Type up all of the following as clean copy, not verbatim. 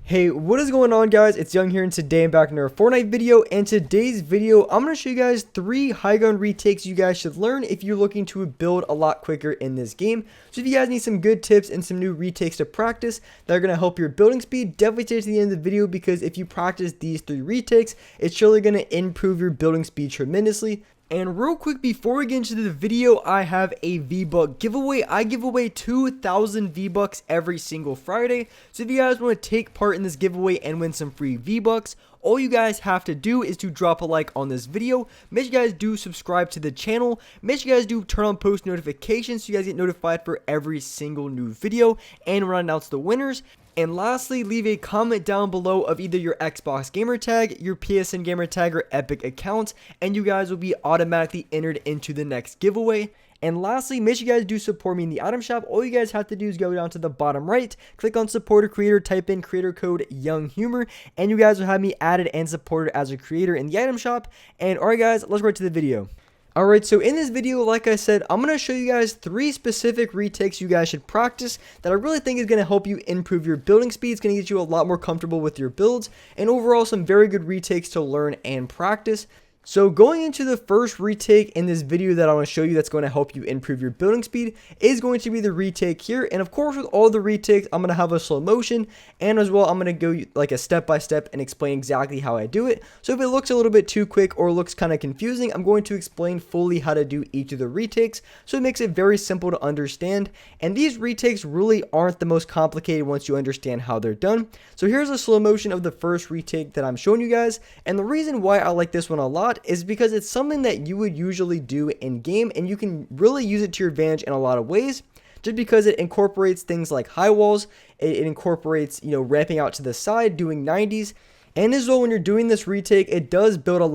Hey, what is going on, guys? It's Young here, and today I'm back in another Fortnite video. And today's video, I'm going to show you guys 3 high ground retakes you guys should learn if you're looking to build a lot quicker in this game. So if you guys need some good tips and some new retakes to practice that are going to help your building speed, definitely stay to the end of the video, because if you practice these 3 retakes, it's surely going to improve your building speed tremendously. And real quick, before we get into the video, I have a V-Buck giveaway. I give away 2,000 V-Bucks every single Friday. So if you guys want to take part in this giveaway and win some free V-Bucks, all you guys have to do is to drop a like on this video. Make sure you guys do subscribe to the channel. Make sure you guys do turn on post notifications so you guys get notified for every single new video and when I announce the winners. And lastly, leave a comment down below of either your Xbox gamer tag, your PSN gamer tag, or Epic account, and you guys will be automatically entered into the next giveaway. And lastly, make sure you guys do support me in the item shop. All you guys have to do is go down to the bottom right, click on support a creator, type in creator code YoungHumor, and you guys will have me added and supported as a creator in the item shop. And alright guys, let's go right to the video. Alright, so in this video, like I said, I'm going to show you guys 3 specific retakes you guys should practice that I really think is going to help you improve your building speed. It's going to get you a lot more comfortable with your builds, and overall some very good retakes to learn and practice. So going into the first retake in this video that I want to show you that's going to help you improve your building speed is going to be the retake here. And of course, with all the retakes, I'm going to have a slow motion, and as well, I'm going to go like a step by step and explain exactly how I do it. So if it looks a little bit too quick or looks kind of confusing, I'm going to explain fully how to do each of the retakes. So it makes it very simple to understand. And these retakes really aren't the most complicated once you understand how they're done. So here's a slow motion of the first retake that I'm showing you guys. And the reason why I like this one a lot is because it's something that you would usually do in game, and you can really use it to your advantage in a lot of ways, just because it incorporates things like high walls. It incorporates, ramping out to the side, doing 90s. And as well, when you're doing this retake, it does build a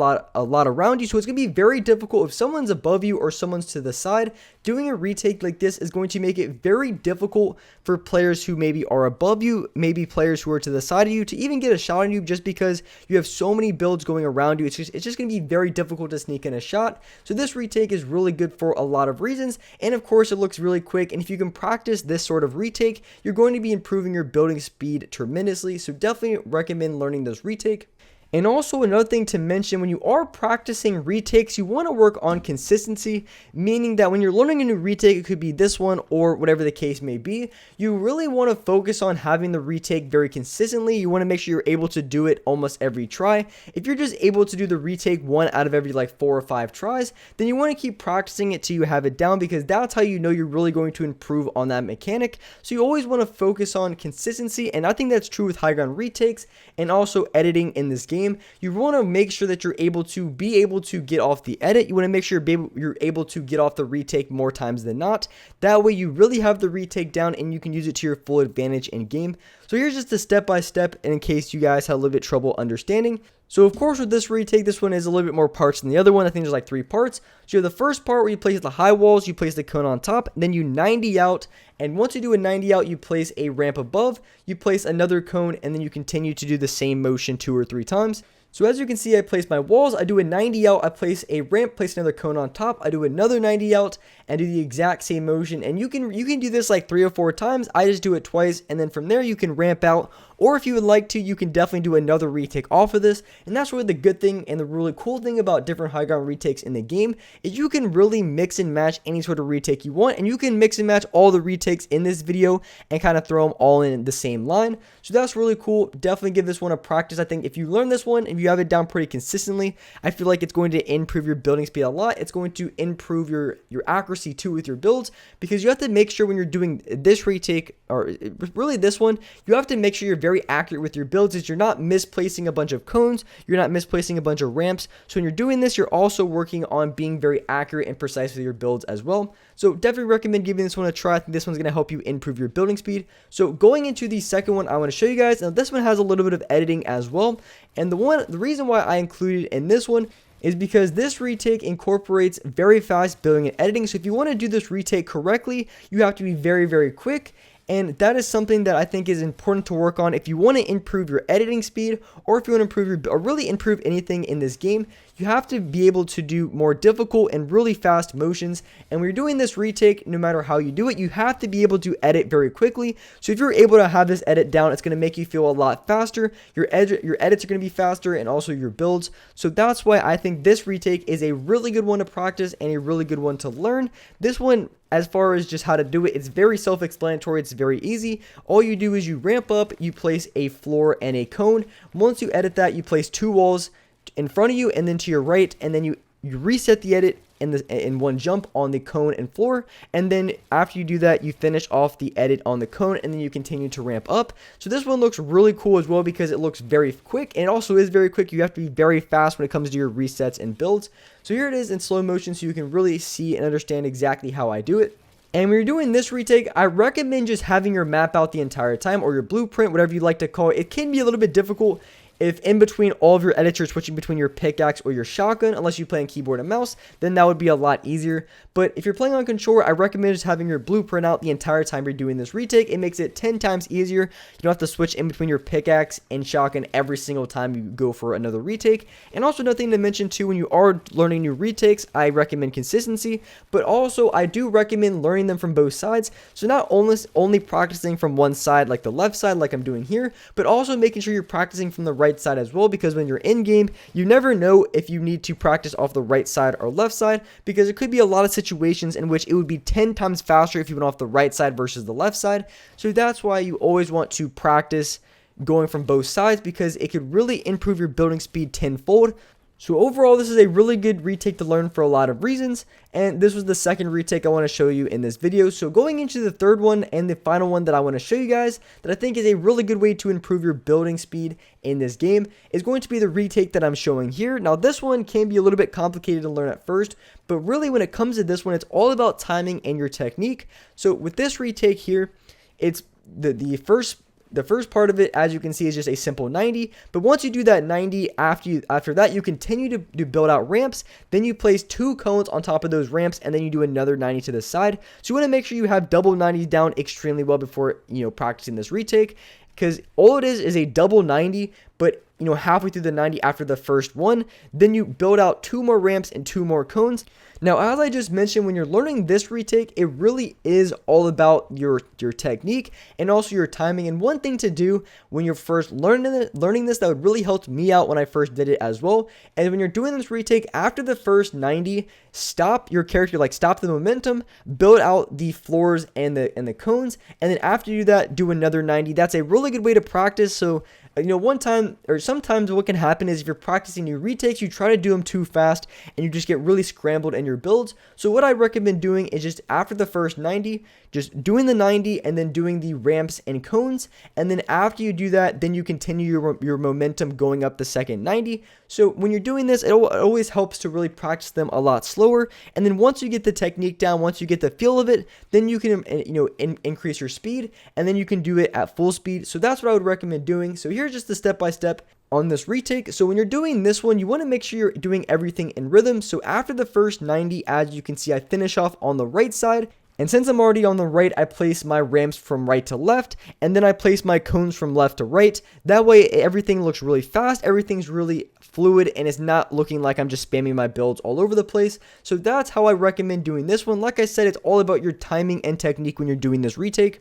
lot around you, so it's going to be very difficult if someone's above you or someone's to the side. Doing a retake like this is going to make it very difficult for players who maybe are above you, maybe players who are to the side of you, to even get a shot on you, just because you have so many builds going around you. It's just going to be very difficult to sneak in a shot. So this retake is really good for a lot of reasons, and of course it looks really quick, and if you can practice this sort of retake, you're going to be improving your building speed tremendously. So definitely recommend learning this retake. And also another thing to mention, when you are practicing retakes, you want to work on consistency, meaning that when you're learning a new retake, it could be this one or whatever the case may be, you really want to focus on having the retake very consistently. You want to make sure you're able to do it almost every try. If you're just able to do the retake 1 out of every like 4 or 5 tries, then you want to keep practicing it till you have it down, because that's how you know you're really going to improve on that mechanic. So you always want to focus on consistency, and I think that's true with high ground retakes and also editing in this game. You want to make sure that you're able to get off the edit. You want to make sure you're able to get off the retake more times than not. That way you really have the retake down and you can use it to your full advantage in game. So here's just a step-by-step in case you guys had a little bit trouble understanding. So of course with this retake, this one is a little bit more parts than the other one. I think there's like 3 parts. So you have the first part where you place the high walls, you place the cone on top, then you 90 out, and once you do a 90 out, you place a ramp above, you place another cone, and then you continue to do the same motion 2 or 3 times. So as you can see, I place my walls, I do a 90 out, I place a ramp, place another cone on top, I do another 90 out, and do the exact same motion. And you can do this like 3 or 4 times. I just do it twice, and then from there you can ramp out, or if you would like to, you can definitely do another retake off of this. And that's really the good thing and the really cool thing about different high ground retakes in the game, is you can really mix and match any sort of retake you want, and you can mix and match all the retakes in this video and kind of throw them all in the same line. So that's really cool. Definitely give this one a practice. I think if you learn this one and you have it down pretty consistently, I feel like it's going to improve your building speed a lot. It's going to improve your accuracy too with your builds, because you have to make sure when you're doing this retake, or really this one, you have to make sure you're very accurate with your builds, is you're not misplacing a bunch of cones, you're not misplacing a bunch of ramps. So when you're doing this, you're also working on being very accurate and precise with your builds as well. So definitely recommend giving this one a try. I think this one's going to help you improve your building speed. So going into the second one, I want to show you guys. Now this one has a little bit of editing as well, and the reason why I included in this one is because this retake incorporates very fast building and editing. So if you want to do this retake correctly, you have to be very, very quick. And that is something that I think is important to work on if you want to improve your editing speed, or if you want to improve or really improve anything in this game. You you have to be able to do more difficult and really fast motions. And when you're doing this retake, no matter how you do it, you have to be able to edit very quickly. So if you're able to have this edit down, it's going to make you feel a lot faster. Your edits are going to be faster, and also your builds. So that's why I think this retake is a really good one to practice and a really good one to learn. This one, as far as just how to do it, it's very self-explanatory. It's very easy. All you do is you ramp up, you place a floor and a cone. Once you edit that, you place 2 walls in front of you and then to your right, and then you reset the edit in one jump on the cone and floor. And then after you do that, you finish off the edit on the cone, and then you continue to ramp up. So this one looks really cool as well because it looks very quick, and it also is very quick. You have to be very fast when it comes to your resets and builds. So here it is in slow motion, so you can really see and understand exactly how I do it. And when you're doing this retake, I recommend just having your map out the entire time, or your blueprint, whatever you like to call it. It can be a little bit difficult if in between all of your edits you're switching between your pickaxe or your shotgun, unless you play on keyboard and mouse, then that would be a lot easier. But if you're playing on controller, I recommend just having your blueprint out the entire time you're doing this retake. It makes it 10 times easier. You don't have to switch in between your pickaxe and shotgun every single time you go for another retake. And also another thing to mention too, when you are learning new retakes, I recommend consistency, but also I do recommend learning them from both sides. So not only practicing from one side, like the left side, like I'm doing here, but also making sure you're practicing from the right side as well, because when you're in game, you never know if you need to practice off the right side or left side, because it could be a lot of situations in which it would be 10 times faster if you went off the right side versus the left side. So that's why you always want to practice going from both sides, because it could really improve your building speed tenfold. So overall, this is a really good retake to learn for a lot of reasons, and this was the second retake I want to show you in this video. So going into the third one and the final one that I want to show you guys that I think is a really good way to improve your building speed in this game is going to be the retake that I'm showing here. Now this one can be a little bit complicated to learn at first, but really when it comes to this one, it's all about timing and your technique. So with this retake here, it's the first part of it, as you can see, is just a simple 90. But once you do that 90, after that, you continue to build out ramps. Then you place 2 cones on top of those ramps, and then you do another 90 to the side. So you want to make sure you have double 90s down extremely well before, practicing this retake, because all it is a double 90, but halfway through the 90 after the first one, then you build out 2 more ramps and 2 more cones. Now, as I just mentioned, when you're learning this retake, it really is all about your technique and also your timing. And one thing to do when you're first learning this that would really help me out when I first did it as well, and when you're doing this retake, after the first 90, stop your character, stop the momentum, build out the floors and the cones, and then after you do that, do another 90. That's a really good way to practice. So one time, or sometimes what can happen is if you're practicing new retakes, you try to do them too fast and you just get really scrambled in your builds. So what I recommend doing is just after the first 90, just doing the 90 and then doing the ramps and cones. And then after you do that, then you continue your momentum going up the second 90. So when you're doing this, it always helps to really practice them a lot slower. And then once you get the technique down, once you get the feel of it, then you can, increase your speed, and then you can do it at full speed. So that's what I would recommend doing. So here's just the step-by-step on this retake. So when you're doing this one, you want to make sure you're doing everything in rhythm. So after the first 90, as you can see, I finish off on the right side. And since I'm already on the right, I place my ramps from right to left, and then I place my cones from left to right. That way, everything looks really fast, everything's really fluid, and it's not looking like I'm just spamming my builds all over the place. So that's how I recommend doing this one. Like I said, it's all about your timing and technique when you're doing this retake.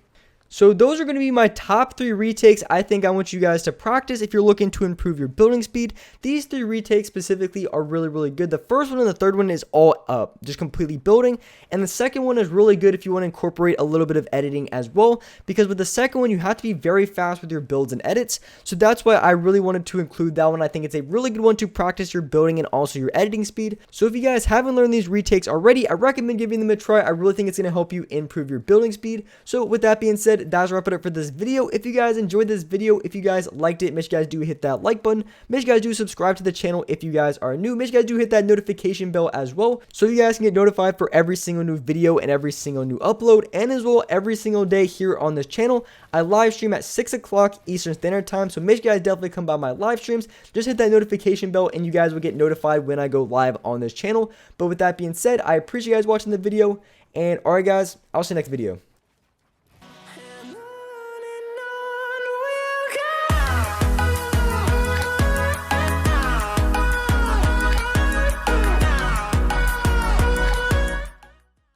So those are going to be my top 3 retakes I think I want you guys to practice if you're looking to improve your building speed. These 3 retakes specifically are really, really good. The first one and the third one is all just completely building. And the second one is really good if you want to incorporate a little bit of editing as well. Because with the second one, you have to be very fast with your builds and edits. So that's why I really wanted to include that one. I think it's a really good one to practice your building and also your editing speed. So if you guys haven't learned these retakes already, I recommend giving them a try. I really think it's going to help you improve your building speed. So with that being said, that's wrap it up for this video. If you guys enjoyed this video, if you guys liked it, make sure you guys do hit that like button. Make sure you guys do subscribe to the channel if you guys are new. Make sure you guys do hit that notification bell as well, so you guys can get notified for every single new video and every single new upload. And as well, every single day here on this channel, I live stream at 6 o'clock Eastern Standard Time. So make sure you guys definitely come by my live streams. Just hit that notification bell and you guys will get notified when I go live on this channel. But with that being said, I appreciate you guys watching the video. And alright guys, I'll see you next video.